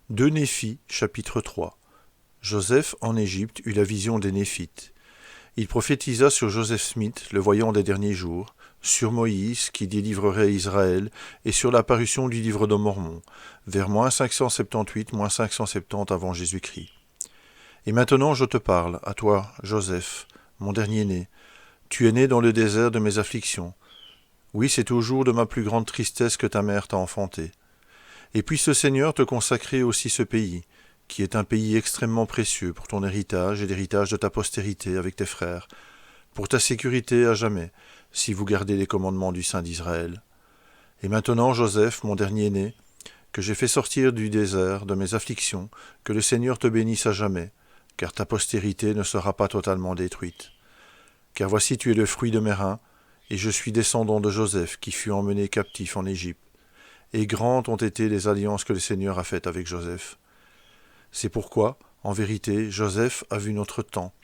2 Néphi, chapitre 3. Joseph, en Égypte, eut la vision des Néphites. Il prophétisa sur Joseph Smith, le voyant des derniers jours, sur Moïse, qui délivrerait Israël, et sur l'apparition du livre de Mormon, vers -578, -570 avant Jésus-Christ. Et maintenant je te parle, à toi, Joseph, mon dernier-né. Tu es né dans le désert de mes afflictions. Oui, c'est au jour de ma plus grande tristesse que ta mère t'a enfanté. Et puisse le Seigneur te consacrer aussi ce pays, qui est un pays extrêmement précieux pour ton héritage et l'héritage de ta postérité avec tes frères, pour ta sécurité à jamais, si vous gardez les commandements du Saint d'Israël. Et maintenant, Joseph, mon dernier-né, que j'ai fait sortir du désert, de mes afflictions, que le Seigneur te bénisse à jamais, car ta postérité ne sera pas totalement détruite. Car voici tu es le fruit de mes reins, et je suis descendant de Joseph, qui fut emmené captif en Égypte. Et grandes ont été les alliances que le Seigneur a faites avec Joseph. C'est pourquoi, en vérité, Joseph a vu notre temps,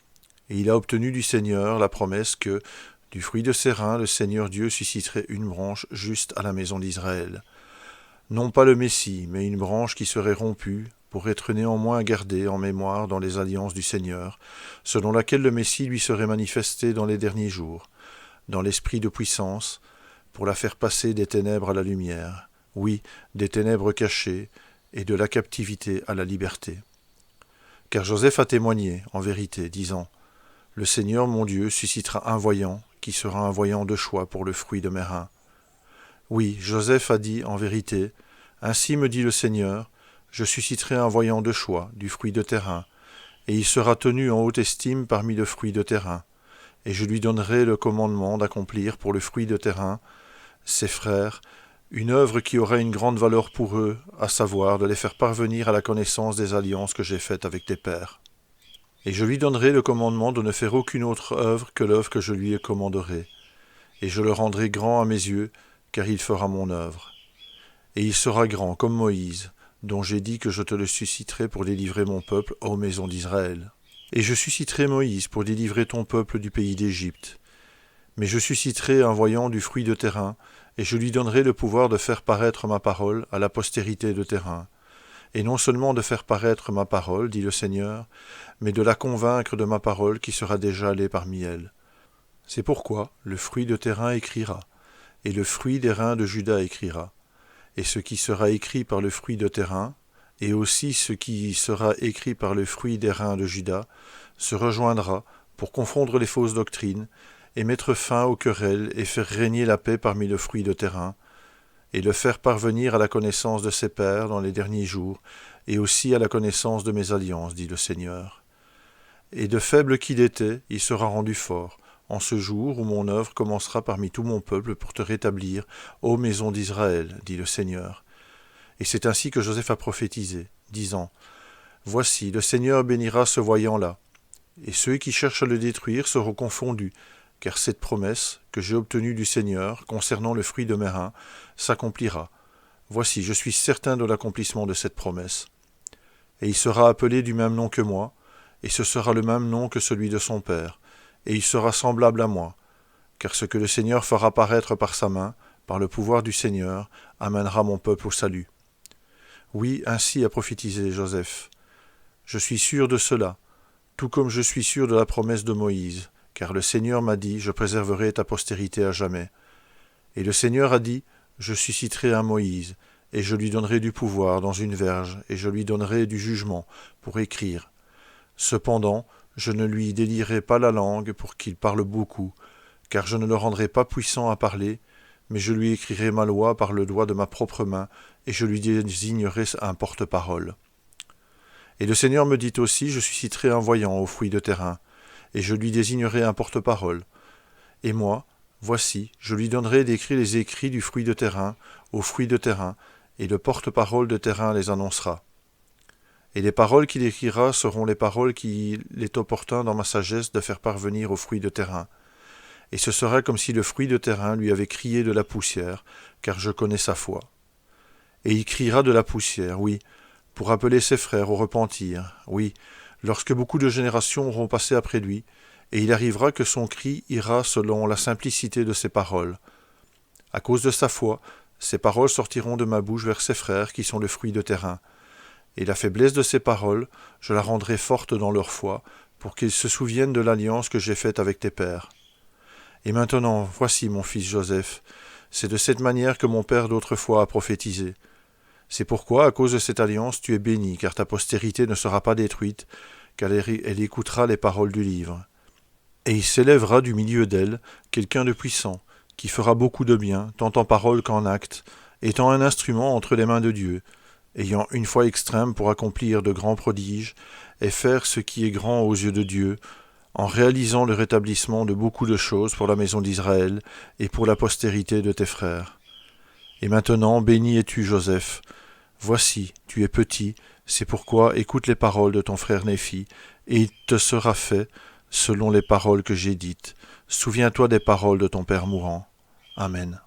et il a obtenu du Seigneur la promesse que, du fruit de ses reins, le Seigneur Dieu susciterait une branche juste à la maison d'Israël. Non pas le Messie, mais une branche qui serait rompue, pour être néanmoins gardée en mémoire dans les alliances du Seigneur, selon laquelle le Messie lui serait manifesté dans les derniers jours, dans l'esprit de puissance, pour la faire passer des ténèbres à la lumière, oui, des ténèbres cachées, et de la captivité à la liberté. Car Joseph a témoigné, en vérité, disant « Le Seigneur mon Dieu suscitera un voyant, qui sera un voyant de choix pour le fruit de mes reins. » Oui, Joseph a dit, en vérité, « Ainsi me dit le Seigneur, je susciterai un voyant de choix, du fruit de tes reins, et il sera tenu en haute estime parmi le fruit de tes reins, et je lui donnerai le commandement d'accomplir pour le fruit de tes reins, ses frères, une œuvre qui aura une grande valeur pour eux, à savoir de les faire parvenir à la connaissance des alliances que j'ai faites avec tes pères. Et je lui donnerai le commandement de ne faire aucune autre œuvre que l'œuvre que je lui commanderai. Et je le rendrai grand à mes yeux, car il fera mon œuvre. Et il sera grand comme Moïse, dont j'ai dit que je te le susciterai pour délivrer mon peuple aux maisons d'Israël. Et je susciterai Moïse pour délivrer ton peuple du pays d'Égypte. Mais je susciterai un voyant du fruit de tes reins, et je lui donnerai le pouvoir de faire paraître ma parole à la postérité de tes reins. Et non seulement de faire paraître ma parole, dit le Seigneur, mais de la convaincre de ma parole qui sera déjà allée parmi elle. C'est pourquoi le fruit de tes reins écrira, et le fruit des reins de Juda écrira. Et ce qui sera écrit par le fruit de tes reins, et aussi ce qui sera écrit par le fruit des reins de Juda, se rejoindra pour confondre les fausses doctrines, et mettre fin aux querelles et faire régner la paix parmi le fruit de tes reins, et le faire parvenir à la connaissance de ses pères dans les derniers jours, et aussi à la connaissance de mes alliances, dit le Seigneur. Et de faible qu'il était, il sera rendu fort, en ce jour où mon œuvre commencera parmi tout mon peuple pour te rétablir, ô maison d'Israël, dit le Seigneur. Et c'est ainsi que Joseph a prophétisé, disant « Voici, le Seigneur bénira ce voyant-là, et ceux qui cherchent à le détruire seront confondus, car cette promesse que j'ai obtenue du Seigneur concernant le fruit de mes reins s'accomplira. Voici, je suis certain de l'accomplissement de cette promesse. Et il sera appelé du même nom que moi, et ce sera le même nom que celui de son père, et il sera semblable à moi, car ce que le Seigneur fera paraître par sa main, par le pouvoir du Seigneur, amènera mon peuple au salut. » Oui, ainsi a prophétisé Joseph. Je suis sûr de cela, tout comme je suis sûr de la promesse de Moïse, car le Seigneur m'a dit, je préserverai ta postérité à jamais. Et le Seigneur a dit, je susciterai un Moïse, et je lui donnerai du pouvoir dans une verge, et je lui donnerai du jugement pour écrire. Cependant, je ne lui délierai pas la langue pour qu'il parle beaucoup, car je ne le rendrai pas puissant à parler, mais je lui écrirai ma loi par le doigt de ma propre main, et je lui désignerai un porte-parole. Et le Seigneur me dit aussi, je susciterai un voyant au fruit de tes reins, et je lui désignerai un porte-parole. Et moi, voici, je lui donnerai d'écrire les écrits du fruit de tes reins, au fruit de tes reins, et le porte-parole de tes reins les annoncera. Et les paroles qu'il écrira seront les paroles qu'il est opportun dans ma sagesse de faire parvenir au fruit de tes reins. Et ce sera comme si le fruit de tes reins lui avait crié de la poussière, car je connais sa foi. Et il criera de la poussière, oui, pour appeler ses frères au repentir, oui, lorsque beaucoup de générations auront passé après lui, et il arrivera que son cri ira selon la simplicité de ses paroles. À cause de sa foi, ces paroles sortiront de ma bouche vers ses frères qui sont le fruit de tes reins. et la faiblesse de ces paroles, je la rendrai forte dans leur foi, pour qu'ils se souviennent de l'alliance que j'ai faite avec tes pères. Et maintenant, voici mon fils Joseph, c'est de cette manière que mon père d'autrefois a prophétisé. C'est pourquoi, à cause de cette alliance, tu es béni, car ta postérité ne sera pas détruite, car elle écoutera les paroles du livre. Et il s'élèvera du milieu d'elle quelqu'un de puissant, qui fera beaucoup de bien, tant en parole qu'en acte, étant un instrument entre les mains de Dieu, ayant une foi extrême pour accomplir de grands prodiges, et faire ce qui est grand aux yeux de Dieu, en réalisant le rétablissement de beaucoup de choses pour la maison d'Israël et pour la postérité de tes frères. Et maintenant, béni es-tu, Joseph. Voici, tu es petit, c'est pourquoi écoute les paroles de ton frère Néphi, et il te sera fait selon les paroles que j'ai dites. Souviens-toi des paroles de ton père mourant. Amen.